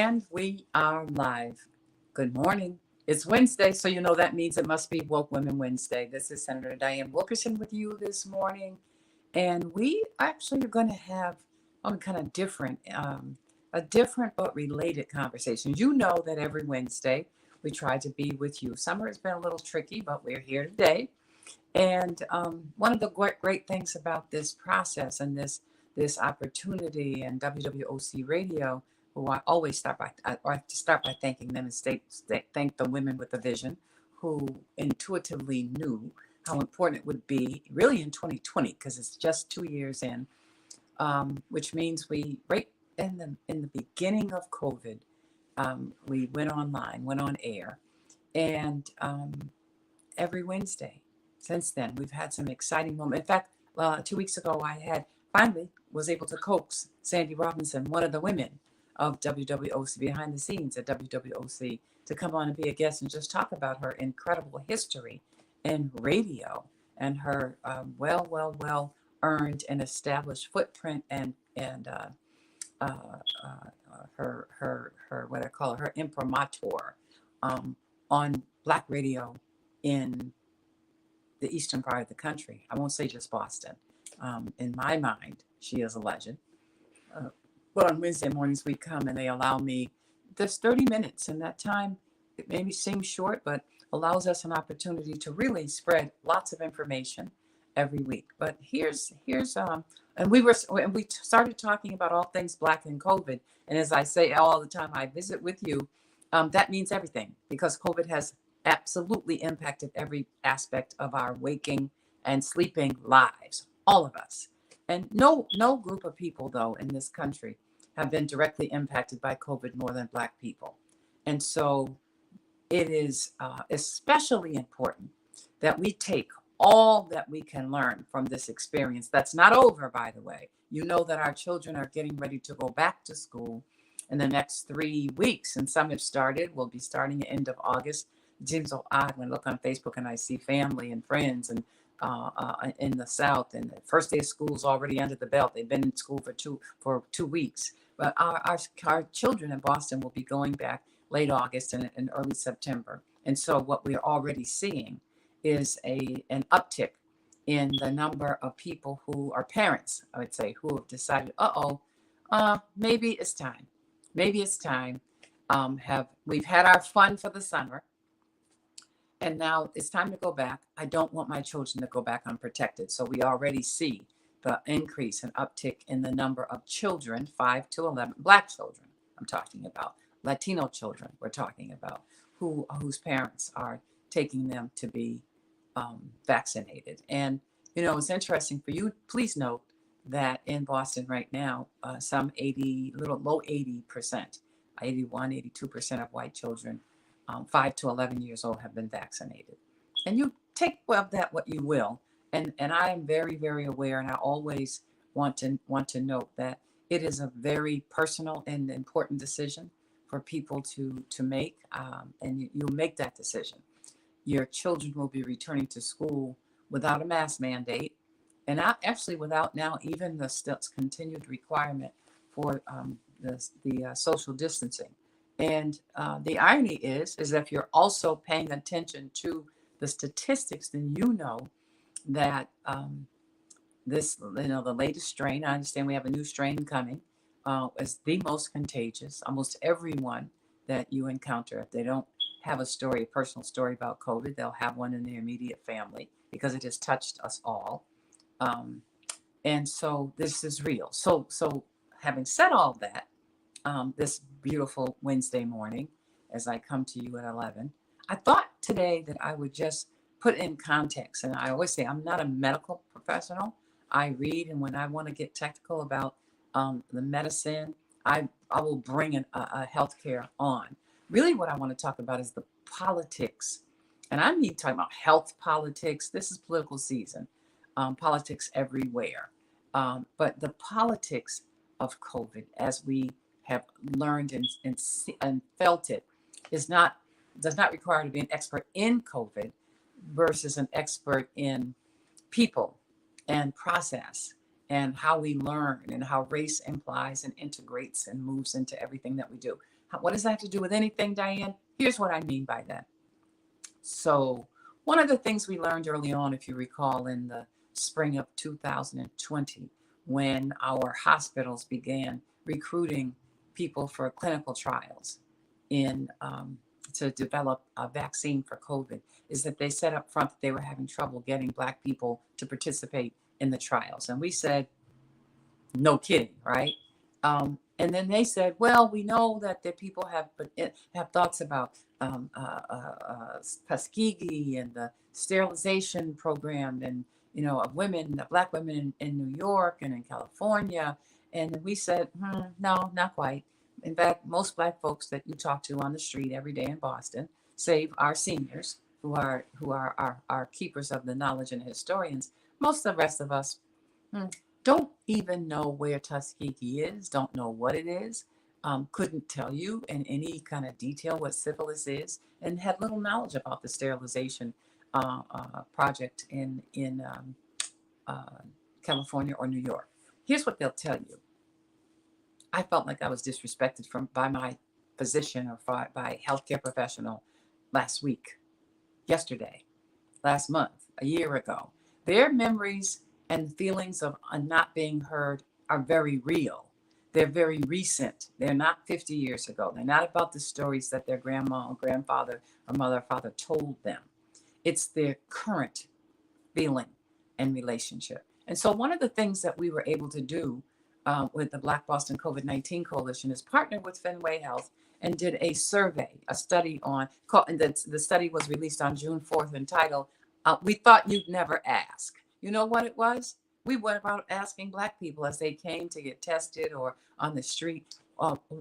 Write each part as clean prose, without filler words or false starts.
And we are live. Good morning. It's Wednesday, so you know that means it must be Woke Women Wednesday. This is Senator Dianne Wilkerson with you this morning. And we actually are going to have kind of a different but related conversation. You know that every Wednesday we try to be with you. Summer has been a little tricky, but we're here today. And one of the great things about this process and this opportunity and WWOC Radio, who I always I like to start by thanking them and thank the women with a vision who intuitively knew how important it would be really in 2020, because it's just 2 years in, which means we right in the beginning of COVID, we went online, went on air, and every Wednesday since then we've had some exciting moments. In fact, 2 weeks ago I had finally was able to coax Sandy Robinson, one of the women of WWOC, behind the scenes at WWOC, to come on and be a guest and just talk about her incredible history in radio and her well earned and established footprint and her what I call her imprimatur on Black radio in the eastern part of the country. I won't say just Boston. In my mind, she is a legend. But on Wednesday mornings, we come and they allow me just 30 minutes. And that time, it maybe seems short, but allows us an opportunity to really spread lots of information every week. But here's and we started talking about all things Black and COVID. And as I say all the time, I visit with you. That means everything, because COVID has absolutely impacted every aspect of our waking and sleeping lives, all of us. And no group of people, though, in this country have been directly impacted by COVID more than Black people. And so it is especially important that we take all that we can learn from this experience. That's not over, by the way. You know that our children are getting ready to go back to school in the next 3 weeks, and some have started. Will be starting at the end of August. It seems so odd when I look on Facebook and I see family and friends and in the South, and the first day of school is already under the belt. They've been in school for 2 weeks. But our children in Boston will be going back late August and early September. And so what we're already seeing is an uptick in the number of people who are parents, I would say, who have decided, maybe it's time. Maybe it's time. We've had our fun for the summer, and now it's time to go back. I don't want my children to go back unprotected. So we already see the increase and uptick in the number of children, 5 to 11, Black children, I'm talking about, Latino children, we're talking about, whose parents are taking them to be vaccinated. And, it's interesting for you. Please note that in Boston right now, some low 80%, 81, 82% of white children 5 to 11 years old have been vaccinated. And you take of that what you will. And I am very, very aware, and I always want to note that it is a very personal and important decision for people to make, and you'll make that decision. Your children will be returning to school without a mask mandate, and actually without now even the continued requirement for the social distancing. And the irony is that if you're also paying attention to the statistics, then you know that the latest strain, I understand we have a new strain coming, is the most contagious. Almost everyone that you encounter, if they don't have a personal story about COVID, they'll have one in their immediate family, because it has touched us all. And so this is real. So having said all that, this beautiful Wednesday morning, as I come to you at 11, I thought today that I would just put in context. And I always say I'm not a medical professional. I read, and when I want to get technical about the medicine, I will bring a healthcare on. Really what I want to talk about is the politics. And I mean talking about health politics. This is political season. Politics everywhere. But the politics of COVID, as we have learned and felt it, does not require to be an expert in COVID versus an expert in people and process and how we learn and how race implies and integrates and moves into everything that we do. What does that have to do with anything, Dianne? Here's what I mean by that. So, one of the things we learned early on, if you recall, in the spring of 2020, when our hospitals began recruiting people for clinical trials in to develop a vaccine for COVID, is that they said up front that they were having trouble getting Black people to participate in the trials, and we said, no kidding, right? And then they said, well, we know that the people have thoughts about Tuskegee and the sterilization program, and of women, the Black women in New York and in California. And we said, no, not quite. In fact, most Black folks that you talk to on the street every day in Boston, save our seniors who are our keepers of the knowledge and historians, most of the rest of us don't even know where Tuskegee is, don't know what it is, couldn't tell you in any kind of detail what syphilis is, and had little knowledge about the sterilization project in California or New York. Here's what they'll tell you. I felt like I was disrespected by my physician or by a healthcare professional last week, yesterday, last month, a year ago. Their memories and feelings of not being heard are very real. They're very recent. They're not 50 years ago. They're not about the stories that their grandma or grandfather or mother or father told them. It's their current feeling and relationship. And so one of the things that we were able to do with the Black Boston COVID-19 Coalition is partner with Fenway Health and did a survey, a study on, and the study was released on June 4th, entitled, We Thought You'd Never Ask. You know what it was? We went about asking Black people as they came to get tested or on the street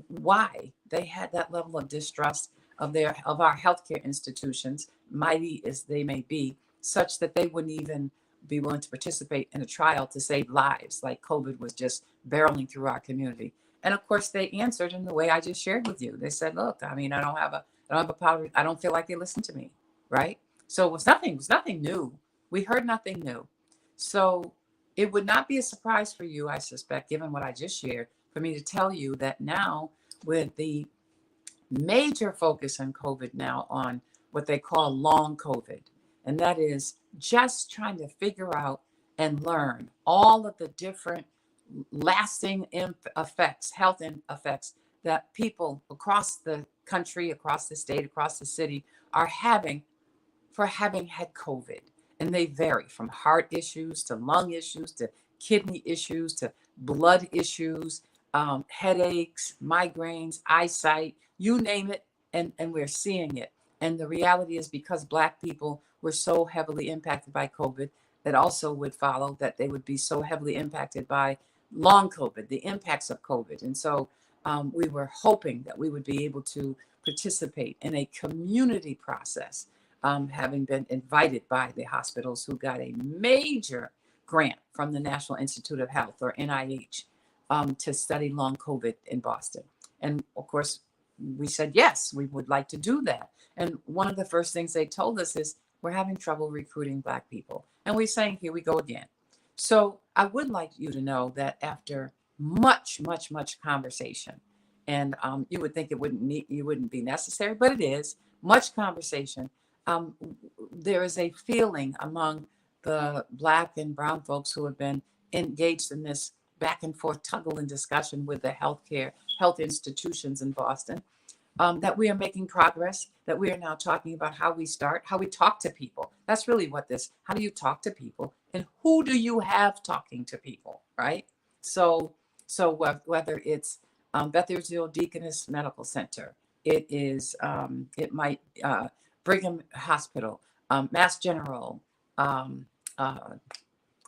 why they had that level of distrust of our healthcare institutions, mighty as they may be, such that they wouldn't even be willing to participate in a trial to save lives, like COVID was just barreling through our community. And of course, they answered in the way I just shared with you. They said, "Look, I mean, I don't have a power. I don't feel like they listen to me, right?" So it was nothing new. We heard nothing new. So it would not be a surprise for you, I suspect, given what I just shared, for me to tell you that now, with the major focus on COVID now on what they call long COVID, and that is just trying to figure out and learn all of the different lasting effects, health effects that people across the country, across the state, across the city are having for having had COVID. And they vary from heart issues to lung issues to kidney issues to blood issues, headaches, migraines, eyesight, you name it, and we're seeing it. And the reality is, because Black people were so heavily impacted by COVID, that also would follow that they would be so heavily impacted by long COVID, the impacts of COVID. And so we were hoping that we would be able to participate in a community process, having been invited by the hospitals who got a major grant from the National Institute of Health, or NIH, to study long COVID in Boston. And of course, we said, yes, we would like to do that. And one of the first things they told us is, we're having trouble recruiting Black people. And we're saying, here we go again. So I would like you to know that after much conversation, and you would think you wouldn't be necessary, but it is much conversation. There is a feeling among the Black and brown folks who have been engaged in this back and forth tuggle and discussion with the health institutions in Boston, that we are making progress, that we are now talking about how we talk to people. That's really what how do you talk to people, and who do you have talking to people, right? So whether it's Beth Israel Deaconess Medical Center, it might Brigham Hospital, Mass General,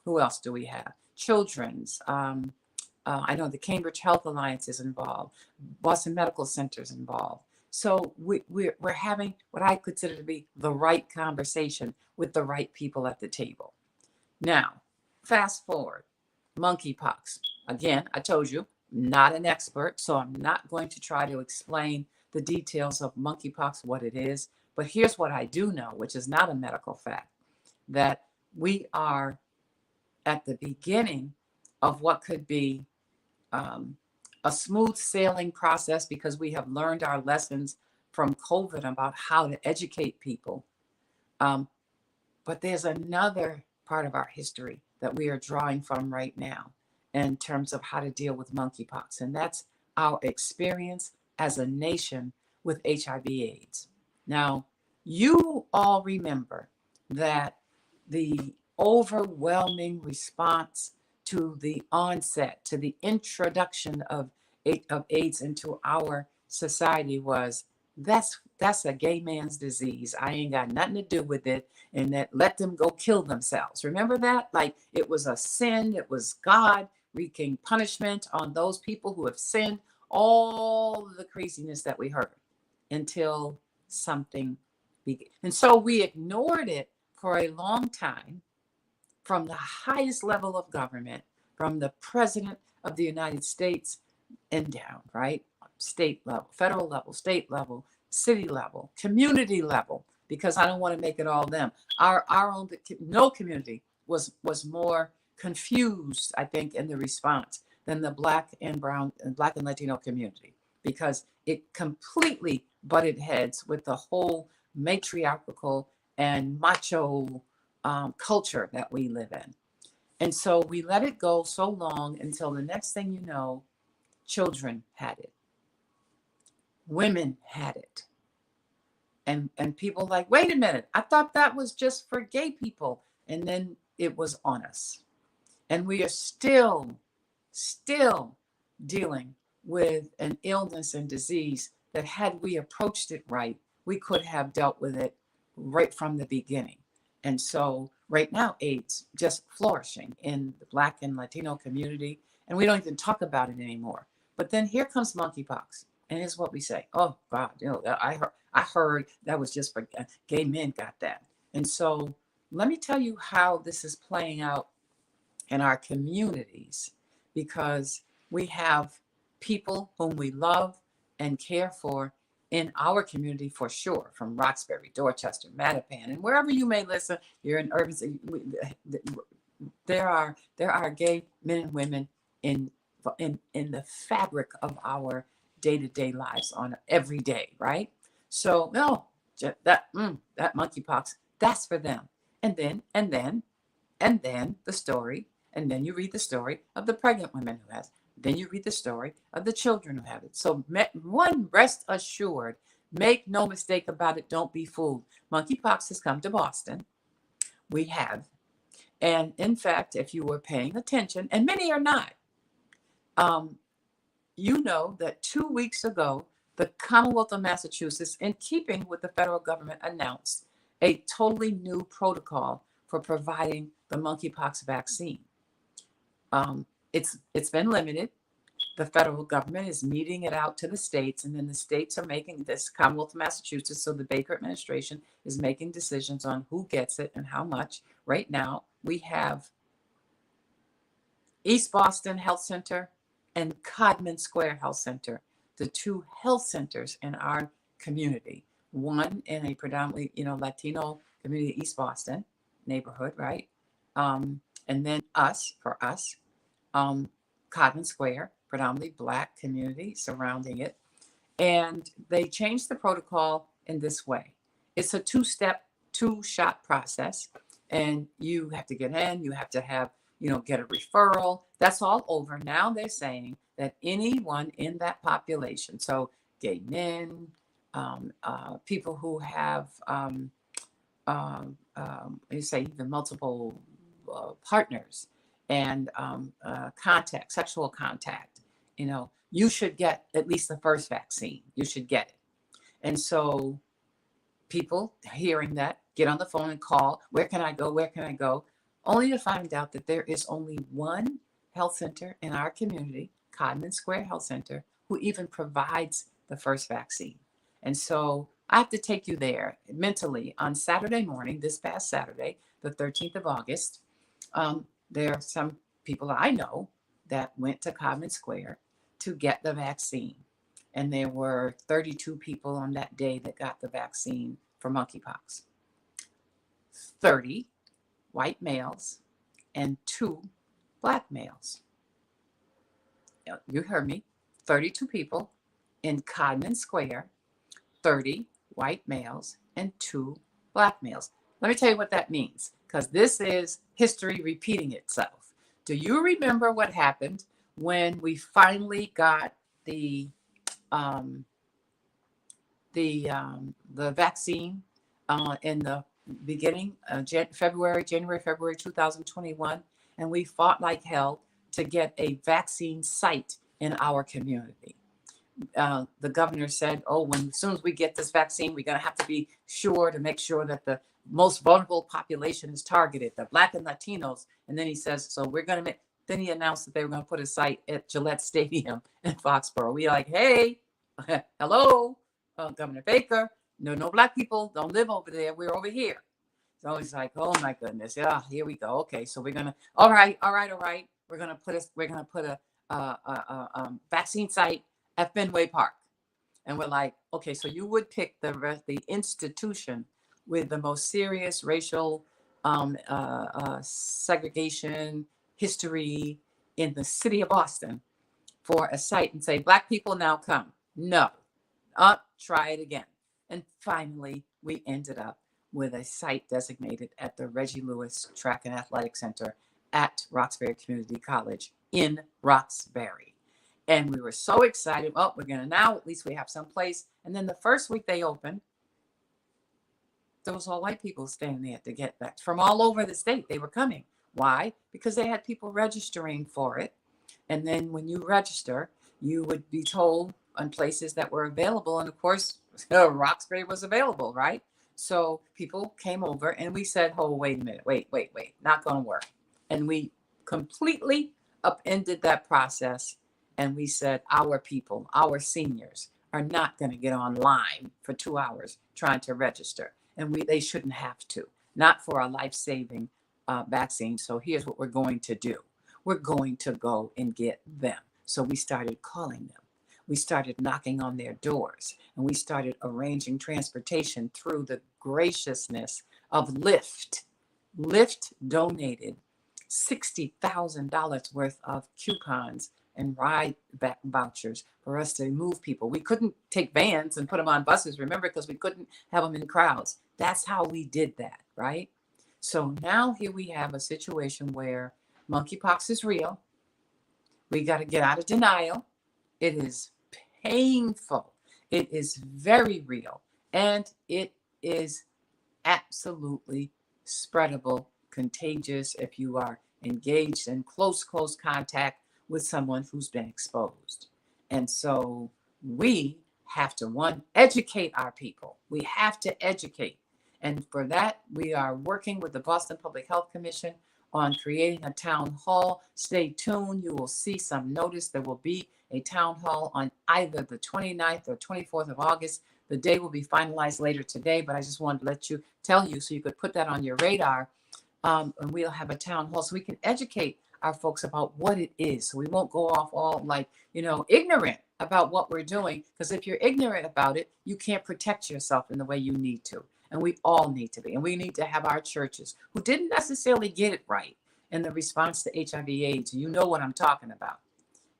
who else do we have? Children's, I know the Cambridge Health Alliance is involved, Boston Medical Center is involved. So we're having what I consider to be the right conversation with the right people at the table. Now, fast forward, monkeypox. Again, I told you, not an expert, so I'm not going to try to explain the details of monkeypox, what it is. But here's what I do know, which is not a medical fact, that we are at the beginning of what could be a smooth sailing process because we have learned our lessons from COVID about how to educate people. Um, but there's another part of our history that we are drawing from right now in terms of how to deal with monkeypox, and that's our experience as a nation with HIV/AIDS. Now, you all remember that the overwhelming response to the onset, to the introduction of AIDS into our society was that's a gay man's disease. I ain't got nothing to do with it, and that let them go kill themselves. Remember that? Like it was a sin. It was God wreaking punishment on those people who have sinned. All the craziness that we heard until something began. And so we ignored it for a long time from the highest level of government, from the President of the United States and down, right? State level, federal level, state level, city level, community level, because I don't want to make it all them. Our own, no community was more confused, I think, in the response than the Black and Brown and Black and Latino community, because it completely butted heads with the whole matriarchal and macho culture that we live in. And so we let it go so long until the next thing you know, children had it, women had it. And people like, wait a minute, I thought that was just for gay people. And then it was on us. And we are still dealing with an illness and disease that had we approached it right, we could have dealt with it right from the beginning. And so right now, AIDS just flourishing in the Black and Latino community, and we don't even talk about it anymore. But then here comes monkeypox, and here's what we say: "Oh God, I heard that was just for gay men got that." And so let me tell you how this is playing out in our communities, because we have people whom we love and care for in our community for sure, from Roxbury, Dorchester, Mattapan, and wherever you may listen. You're in urban. There are gay men and women in the fabric of our day-to-day lives on every day, right? So no, that monkeypox, that's for them. And then the story, and then you read the story of the pregnant women who has. Then you read the story of the children who have it. So one, rest assured, make no mistake about it. Don't be fooled. Monkeypox has come to Boston. We have. And in fact, if you were paying attention, and many are not, you know that 2 weeks ago, the Commonwealth of Massachusetts, in keeping with the federal government, announced a totally new protocol for providing the monkeypox vaccine. It's been limited. The federal government is meeting it out to the states, and then the states are making this, Commonwealth of Massachusetts, so the Baker administration is making decisions on who gets it and how much. Right now, we have East Boston Health Center and Codman Square Health Center, the two health centers in our community. One in a predominantly, Latino community, East Boston neighborhood, right? And then for us, Codman Square, predominantly Black community surrounding it. And they changed the protocol in this way. It's a two-shot process. And you have to get in, you have to have, get a referral. That's all over. Now they're saying that anyone in that population, so gay men, people who have, you say even multiple partners, and sexual contact, you should get at least the first vaccine. You should get it. And so people hearing that get on the phone and call, where can I go? Where can I go? Only to find out that there is only one health center in our community, Codman Square Health Center, who even provides the first vaccine. And so I have to take you there mentally on Saturday morning, this past Saturday, the 13th of August. There are some people I know that went to Codman Square to get the vaccine. And there were 32 people on that day that got the vaccine for monkeypox. 30 white males and 2 Black males. You heard me. 32 people in Codman Square, 30 white males and 2 black males. Let me tell you what that means, because this is history repeating itself. Do you remember what happened when we finally got the um, the vaccine in the beginning, January, February 2021, and we fought like hell to get a vaccine site in our community. The governor said, "Oh, as soon as we get this vaccine, we're going to have to be sure to make sure that the most vulnerable population is targeted, the Black and Latinos." And then he says, "So we're going to make." Then he announced that they were going to put a site at Gillette Stadium in Foxborough. We like, hey, hello, Governor Baker. No Black people don't live over there. We're over here. So he's like, oh my goodness, yeah, here we go. Okay, so we're gonna, all right. We're gonna put a vaccine site at Fenway Park. And we're like, okay, so you would pick the institution with the most serious racial segregation history in the city of Boston for a site and say, Black people now come. No, try it again. And finally, we ended up with a site designated at the Reggie Lewis Track and Athletic Center at Roxbury Community College in Roxbury. And we were so excited. Oh, we're going to now, at least we have some place. And then the first week they opened, there was all white people staying there to get that from all over the state. They were coming. Why? Because they had people registering for it. And then when you register, you would be told on places that were available. And of course, Roxbury was available, right? So people came over and we said, oh, wait a minute, wait, not going to work. And we completely upended that process. And we said, our people, our seniors are not going to get online for 2 hours trying to register. And they shouldn't have to, not for a life-saving vaccine. So here's what we're going to do. We're going to go and get them. So we started calling them. We started knocking on their doors, and we started arranging transportation through the graciousness of Lyft. Lyft donated $60,000 worth of coupons and ride back vouchers for us to move people. We couldn't take vans and put them on buses, remember, because we couldn't have them in crowds. That's how we did that, right? So now here we have a situation where monkeypox is real. We got to get out of denial. It is painful. It is very real. And it is absolutely spreadable, contagious if you are engaged in close contact with someone who's been exposed. And so we have to, one, educate our people. We have to educate. And for that, we are working with the Boston Public Health Commission on creating a town hall. Stay tuned. You will see some notice. There will be a town hall on either the 29th or 24th of August. The day will be finalized later today, but I just wanted to tell you so you could put that on your radar. And we'll have a town hall so we can educate our folks about what it is. So we won't go off all like, ignorant about what we're doing. Because if you're ignorant about it, you can't protect yourself in the way you need to. And we all need to be. And we need to have our churches who didn't necessarily get it right in the response to HIV/AIDS. You know what I'm talking about.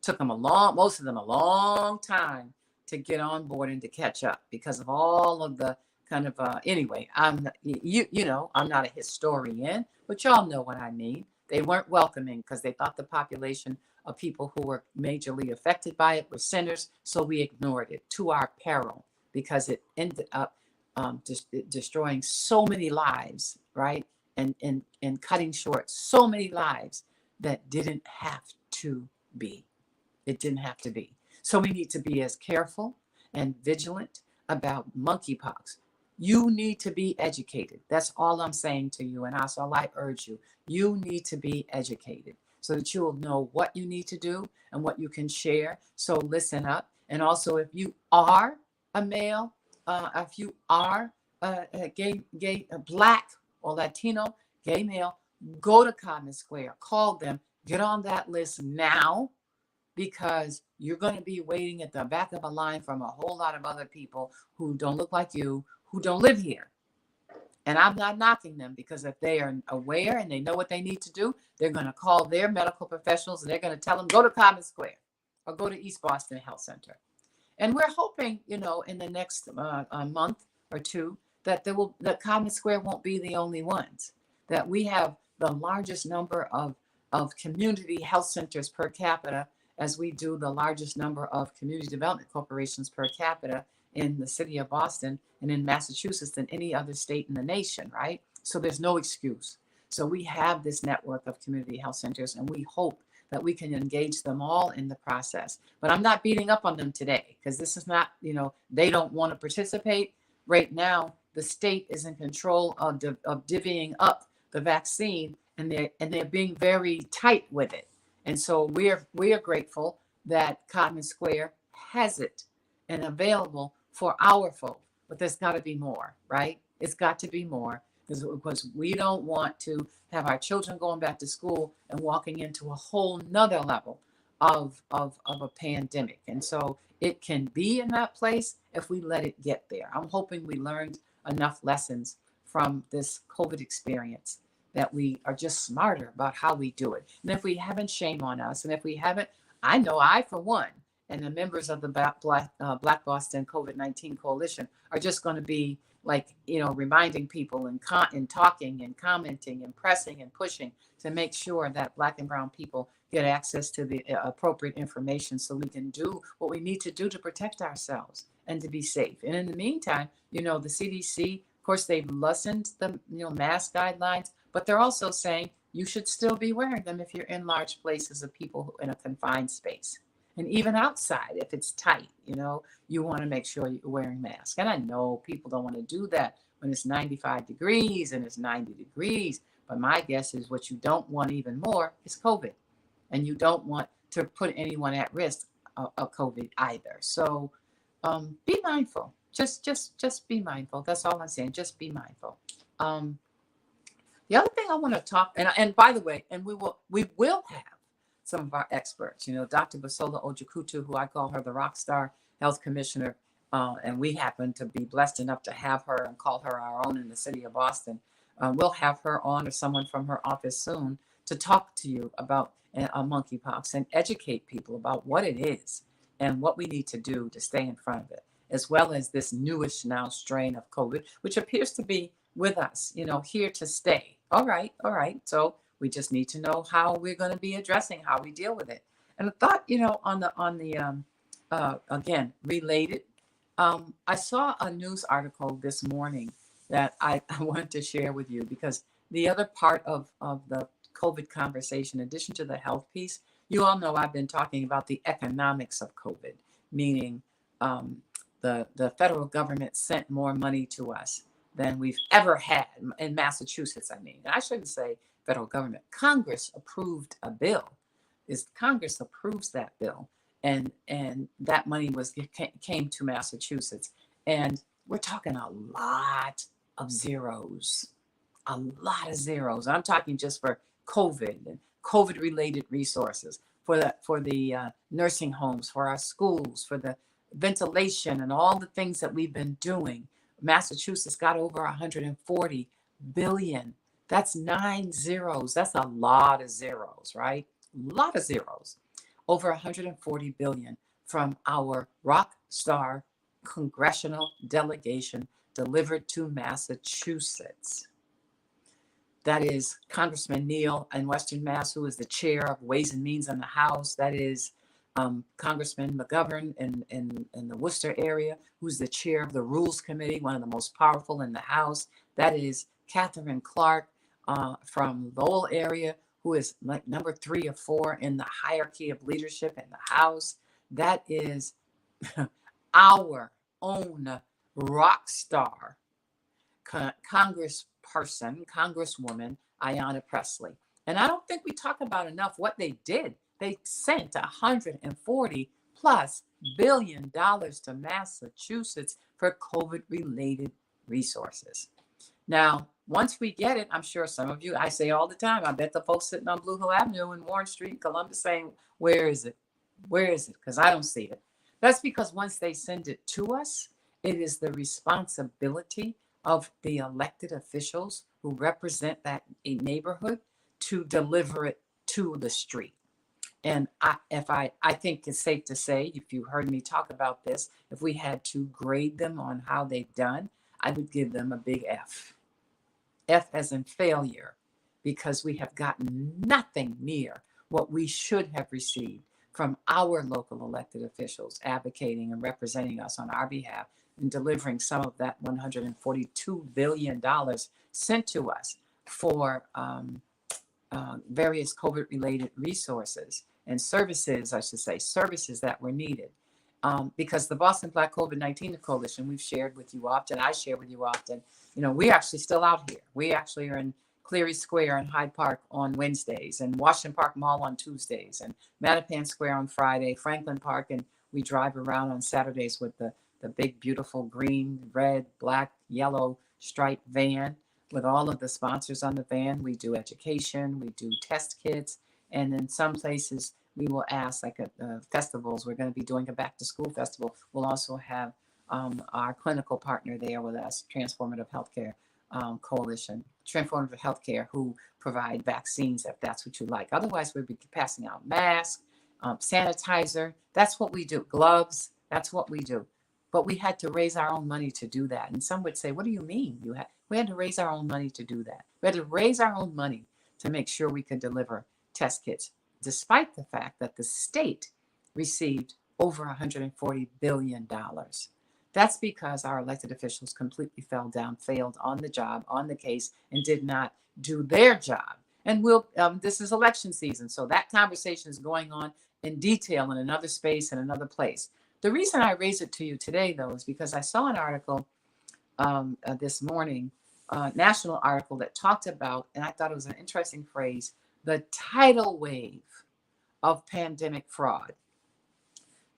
Took them most of them a long time to get on board and to catch up because of all of the kind of, anyway, I'm not a historian, but y'all know what I mean. They weren't welcoming because they thought the population of people who were majorly affected by it were sinners. So we ignored it to our peril because it ended up destroying so many lives, right? And cutting short so many lives that didn't have to be. It didn't have to be. So we need to be as careful and vigilant about monkeypox. You need to be educated. That's all I'm saying to you. And also I urge you, you need to be educated so that you will know what you need to do and what you can share. So listen up. And also if you are a male, if you are a gay, a Black or Latino, gay male, go to Codman Square, call them, get on that list now, because you're going to be waiting at the back of a line from a whole lot of other people who don't look like you, who don't live here. And I'm not knocking them, because if they are aware and they know what they need to do, they're going to call their medical professionals and they're going to tell them, go to Codman Square. or go to East Boston Health Center. And we're hoping, in the next month or two, that Common Square won't be the only ones. That we have the largest number of community health centers per capita, as we do the largest number of community development corporations per capita in the city of Boston and in Massachusetts than any other state in the nation, right? So there's no excuse. So we have this network of community health centers, and we hope that we can engage them all in the process. But I'm not beating up on them today, because this is not, they don't want to participate. Right now, the state is in control of divvying up the vaccine, and they're being very tight with it. And so we are grateful that Common Square has it and available for our folk. But there's got to be more, right? It's got to be more, because we don't want to have our children going back to school and walking into a whole nother level of a pandemic. And so it can be in that place if we let it get there. I'm hoping we learned enough lessons from this COVID experience that we are just smarter about how we do it. And if we haven't, shame on us. And if we haven't, I know I, for one, and the members of the Black Boston COVID-19 Coalition are just going to be reminding people and talking and commenting and pressing and pushing to make sure that Black and brown people get access to the appropriate information so we can do what we need to do to protect ourselves and to be safe. And in the meantime, the CDC, of course, they've lessened the mask guidelines, but they're also saying you should still be wearing them if you're in large places of people in a confined space. And even outside, if it's tight, you want to make sure you're wearing masks. And I know people don't want to do that when it's 95 degrees and it's 90 degrees. But my guess is what you don't want even more is COVID. And you don't want to put anyone at risk of COVID either. So be mindful. Just be mindful. That's all I'm saying. Just be mindful. The other thing I want to talk, and by the way, and we will have some of our experts, Dr. Basola Ojikutu, who I call her the rock star health commissioner, and we happen to be blessed enough to have her and call her our own in the city of Boston. We'll have her on, or someone from her office soon, to talk to you about monkeypox and educate people about what it is and what we need to do to stay in front of it, as well as this newish now strain of COVID, which appears to be with us, here to stay. All right. So we just need to know how we're going to be addressing how we deal with it. And I thought, on the again, related, I saw a news article this morning that I wanted to share with you, because the other part of the COVID conversation, in addition to the health piece, you all know I've been talking about the economics of COVID, meaning the federal government sent more money to us than we've ever had in Massachusetts. I shouldn't say federal government. Congress approved a bill. Congress approves that bill, and that money came to Massachusetts, and we're talking a lot of zeros. I'm talking just for COVID and COVID related resources, for the nursing homes, for our schools, for the ventilation and all the things that we've been doing. Massachusetts got over 140 billion. That's 9 zeros. That's a lot of zeros, right? A lot of zeros. Over 140 billion from our rock star congressional delegation delivered to Massachusetts. That is Congressman Neal in Western Mass, who is the chair of Ways and Means in the House. That is Congressman McGovern in the Worcester area, who's the chair of the Rules Committee, one of the most powerful in the House. That is Catherine Clark from Lowell area, who is like number 3 or 4 in the hierarchy of leadership in the House. That is our own rock star Congresswoman Ayanna Pressley. And I don't think we talk about enough what they did. They sent $140+ billion to Massachusetts for COVID-related resources. Now, once we get it, I'm sure some of you, I say all the time, I bet the folks sitting on Blue Hill Avenue and Warren Street in Columbus saying, where is it? Where is it? Because I don't see it. That's because once they send it to us, it is the responsibility of the elected officials who represent that neighborhood to deliver it to the street. And I think it's safe to say, if you heard me talk about this, if we had to grade them on how they've done, I would give them a big F. F as in failure, because we have gotten nothing near what we should have received from our local elected officials advocating and representing us on our behalf and delivering some of that $142 billion sent to us for various COVID-related resources and services, I should say, services that were needed. Because the Boston Black COVID-19 Coalition, we've shared with you often, I share with you often, we're actually still out here. We actually are in Cleary Square and Hyde Park on Wednesdays, and Washington Park Mall on Tuesdays, and Mattapan Square on Friday, Franklin Park, and we drive around on Saturdays with the big, beautiful green, red, black, yellow striped van with all of the sponsors on the van. We do education, we do test kits, and in some places we will ask, like at festivals, we're going to be doing a back to school festival. We'll also have our clinical partner there with us, Transformative Healthcare Coalition, Transformative Healthcare, who provide vaccines if that's what you like. Otherwise, we'll be passing out masks, sanitizer. That's what we do. Gloves. That's what we do. But we had to raise our own money to do that. And some would say, what do you mean? We had to raise our own money to do that. We had to raise our own money to make sure we could deliver test kits, despite the fact that the state received over $140 billion. That's because our elected officials completely failed on the job, on the case, and did not do their job. And this is election season, so that conversation is going on in detail in another space and another place. The reason I raise it to you today, though, is because I saw an article this morning, a national article that talked about, and I thought it was an interesting phrase, the tidal wave of pandemic fraud.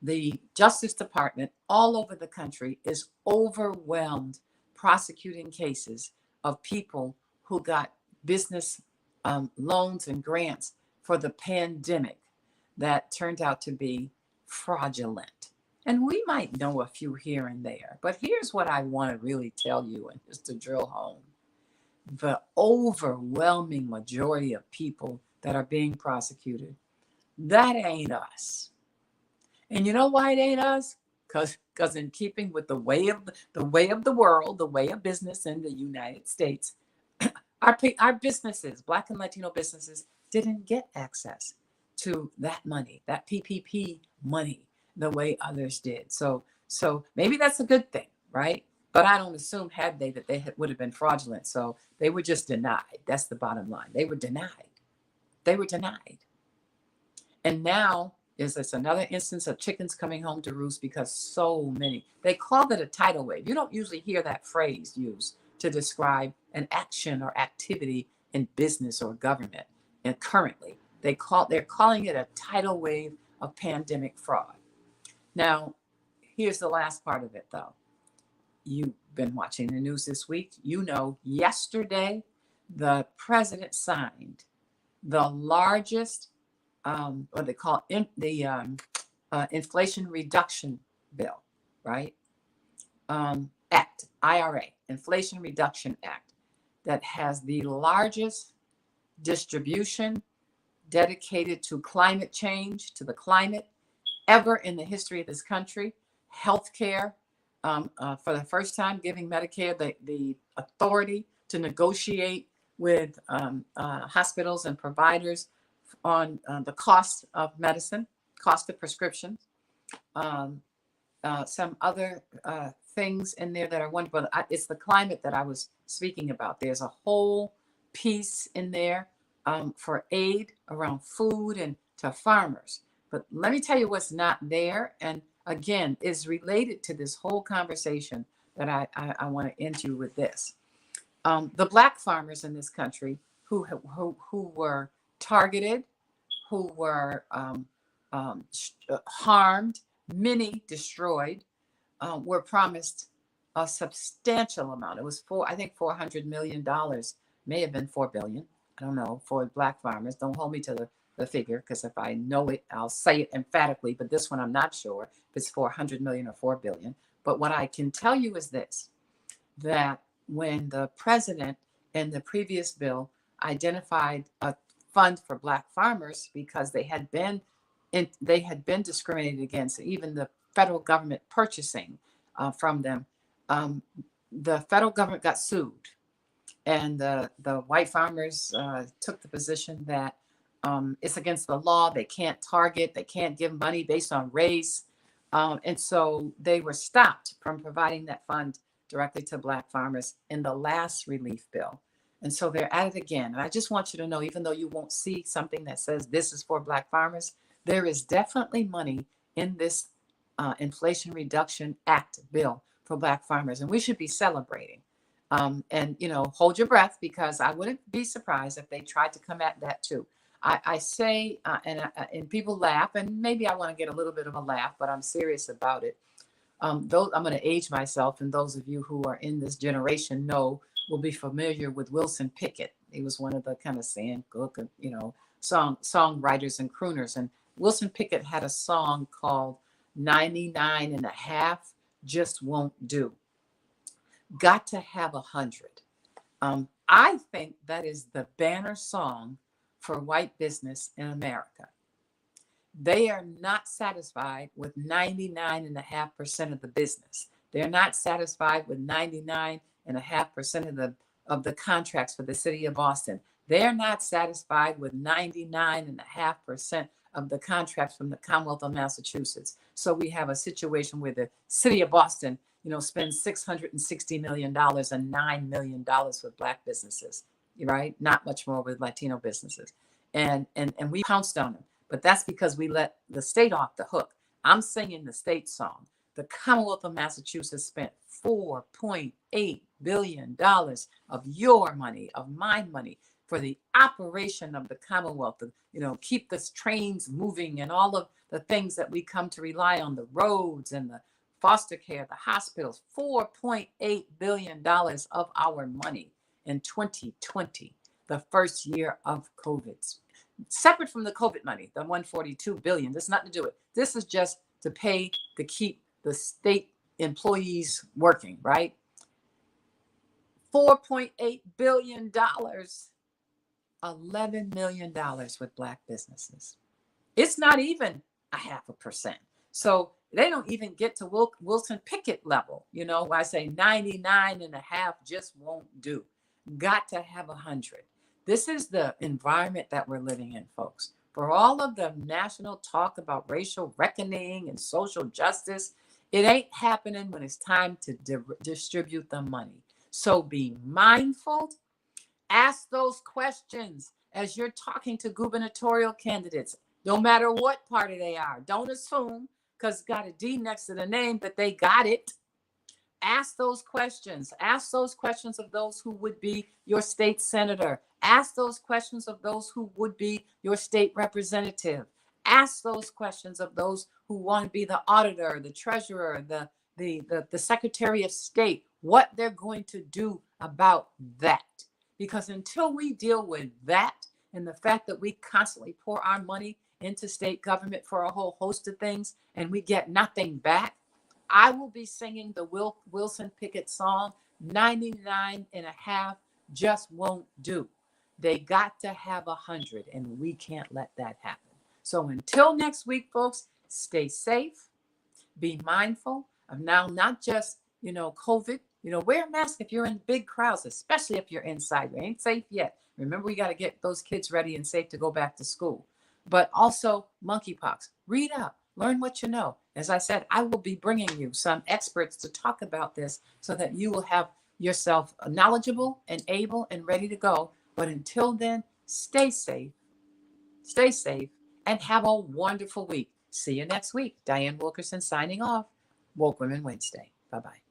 The Justice Department all over the country is overwhelmed prosecuting cases of people who got business loans and grants for the pandemic that turned out to be fraudulent. And we might know a few here and there, but here's what I want to really tell you, and just to drill home. The overwhelming majority of people that are being prosecuted, that ain't us. And you know why it ain't us? Because in keeping with the way of the world, the way of business in the United States, our businesses, Black and Latino businesses, didn't get access to that money, that PPP money, the way others did. So maybe that's a good thing, right? But I don't assume that they would have been fraudulent. So they were just denied. That's the bottom line. They were denied. And now is this another instance of chickens coming home to roost, because so many, they call it a tidal wave. You don't usually hear that phrase used to describe an action or activity in business or government. And currently they're calling it a tidal wave of pandemic fraud. Now, here's the last part of it, though. You've been watching the news this week. Yesterday, the president signed the largest, what they call the Inflation Reduction Bill, right? Act, IRA, Inflation Reduction Act, that has the largest distribution dedicated to climate change, to the climate, ever in the history of this country. Healthcare, for the first time, giving Medicare the authority to negotiate with hospitals and providers on the cost of medicine, cost of prescriptions. Some other things in there that are wonderful. It's the climate that I was speaking about. There's a whole piece in there for aid around food and to farmers. But let me tell you what's not there, and again, is related to this whole conversation that I want to end you with this. The Black farmers in this country who were targeted, who were harmed, many destroyed, were promised a substantial amount. It was $400 million, may have been $4 billion. I don't know, for Black farmers. Don't hold me to the figure, because if I know it, I'll say it emphatically. But this one, I'm not sure if it's 400 million or 4 billion. But what I can tell you is this, that when the president in the previous bill identified a fund for Black farmers, because they had been and they had been discriminated against, even the federal government purchasing from them. Um, the federal government got sued, and the white farmers took the position that it's against the law. They can't target, they can't give money based on race. And so they were stopped from providing that fund directly to Black farmers in the last relief bill. And so they're at it again. And I just want you to know, even though you won't see something that says this is for Black farmers, there is definitely money in this Inflation Reduction Act bill for Black farmers. And we should be celebrating. And, you know, hold your breath, because I wouldn't be surprised if they tried to come at that too. I say, and people laugh, and maybe I want to get a little bit of a laugh, but I'm serious about it. Those, I'm going to age myself, and those of you who are in this generation will be familiar with Wilson Pickett. He was one of the kind of you know, songwriters and crooners. And Wilson Pickett had a song called 99 and a half just won't do. Got to have 100. I think that is the banner song for white business in America. They are not satisfied with 99.5% of the business. They're not satisfied with 99.5% of the contracts for the city of Boston. They're not satisfied with 99.5% of the contracts from the Commonwealth of Massachusetts. So we have a situation where the city of Boston, you know, spends $660 million and $9 million with Black businesses, right? Not much more with Latino businesses. And we pounced on them. But that's because we let the state off the hook. I'm singing the state song. The Commonwealth of Massachusetts spent $4.8 billion of your money, of my money, for the operation of the Commonwealth, to, you know, keep the trains moving and all of the things that we come to rely on, the roads and the foster care, the hospitals. $4.8 billion of our money in 2020, the first year of COVID. Separate from the COVID money, the $142 billion, there's nothing to do with it. This is just to pay to keep the state employees working, right? $4.8 billion, $11 million with Black businesses. It's not even 0.5%. So they don't even get to Wilson Pickett level. You know, I say 99.5 just won't do. Got to have 100. This is the environment that we're living in, folks. For all of the national talk about racial reckoning and social justice, it ain't happening when it's time to distribute the money. So be mindful. Ask those questions as you're talking to gubernatorial candidates, no matter what party they are. Don't assume, because it's got a D next to the name, that they got it. Ask those questions. Ask those questions of those who would be your state senator. Ask those questions of those who would be your state representative. Ask those questions of those who want to be the auditor, the treasurer, the secretary of state, what they're going to do about that. Because until we deal with that, and the fact that we constantly pour our money into state government for a whole host of things and we get nothing back, I will be singing the Wilson Pickett song, 99.5 just won't do. They got to have 100, and we can't let that happen. So until next week, folks, stay safe, be mindful of now, not just, you know, COVID, you know, wear a mask if you're in big crowds, especially if you're inside. We ain't safe yet. Remember, we got to get those kids ready and safe to go back to school. But also monkeypox. Read up. Learn what you know. As I said, I will be bringing you some experts to talk about this so that you will have yourself knowledgeable and able and ready to go. But until then, stay safe, and have a wonderful week. See you next week. Dianne Wilkerson signing off. Woke Women Wednesday. Bye-bye.